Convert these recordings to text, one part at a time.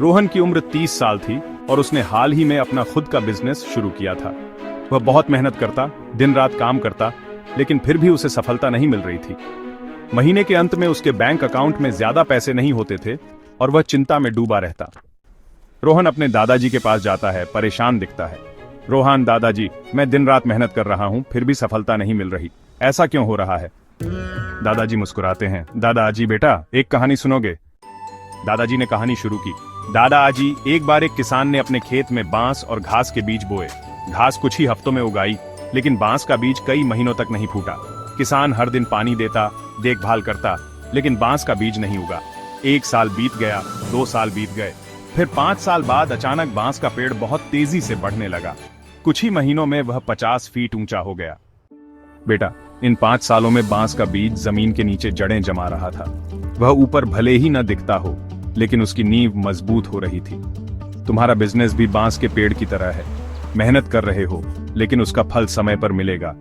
रोहन की उम्र 30 साल थी और उसने हाल ही में अपना खुद का बिजनेस शुरू किया था। वह बहुत मेहनत करता, दिन रात काम करता, लेकिन फिर भी उसे सफलता नहीं मिल रही थी। महीने के अंत में उसके बैंक अकाउंट में ज्यादा पैसे नहीं होते थे और वह चिंता में डूबा रहता। रोहन अपने दादाजी के पास जाता है, परेशान दिखता है। रोहन, दादाजी, मैं दिन रात मेहनत कर रहा हूं, फिर भी सफलता नहीं मिल रही, ऐसा क्यों हो रहा है? दादाजी मुस्कुराते हैं। दादाजी, बेटा, एक कहानी सुनोगे? दादाजी ने कहानी शुरू की। दादाजी, एक बार एक किसान ने अपने खेत में बांस और घास के बीज बोए। घास कुछ ही हफ्तों में उगाई, लेकिन बांस का बीज कई महीनों तक नहीं फूटा। किसान हर दिन पानी देता, देखभाल करता, लेकिन बांस का बीज नहीं उगा। 1 साल बीत गया, 2 साल बीत गए, फिर 5 साल बाद अचानक बांस का पेड़ बहुत तेजी से बढ़ने लगा। कुछ ही महीनों में वह 50 फीट ऊंचा हो गया। बेटा, इन 5 सालों में बांस का बीज जमीन के नीचे जड़ें जमा रहा था। वह ऊपर भले ही न दिखता हो, लेकिन उसकी नींव मजबूत हो रही थी। तुम्हारा बिजनेस भी बांस के पेड़ की तरह है। मेहनत कर रहे हो, लेकिन उसका फल समय पर मिलेगा।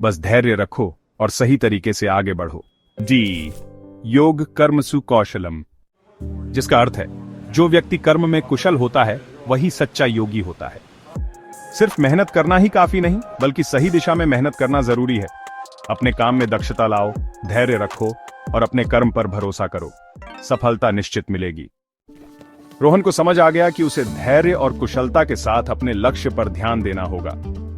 बस धैर्य रखो और सही तरीके से आगे बढ़ो। जी, योग कर्मसु कौशलम, जिसका अर्थ है जो व्यक्ति कर्म में कुशल होता है वही सच्चा योगी होता है। सिर्फ मेहनत करना ही काफी नहीं, बल्कि सही दिशा में मेहनत करना जरूरी है। अपने काम में दक्षता लाओ, धैर्य रखो और अपने कर्म पर भरोसा करो। सफलता निश्चित मिलेगी। रोहन को समझ आ गया कि उसे धैर्य और कुशलता के साथ अपने लक्ष्य पर ध्यान देना होगा।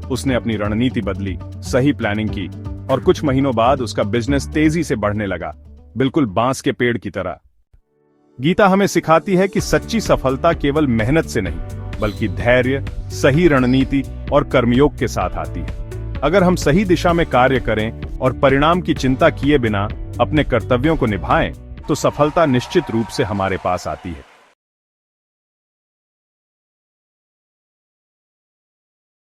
उसने अपनी रणनीति बदली, सही प्लानिंग की और कुछ महीनों बाद उसका बिजनेस तेजी से बढ़ने लगा, बिल्कुल बांस के पेड़ की तरह। गीता हमें सिखाती है कि सच्ची सफलता केवल मेहनत से नहीं, बल्कि धैर्य, सही रणनीति और कर्मयोग के साथ आती है। अगर हम सही दिशा में कार्य करें और परिणाम की चिंता किए बिना अपने कर्तव्यों को निभाएं, तो सफलता निश्चित रूप से हमारे पास आती है।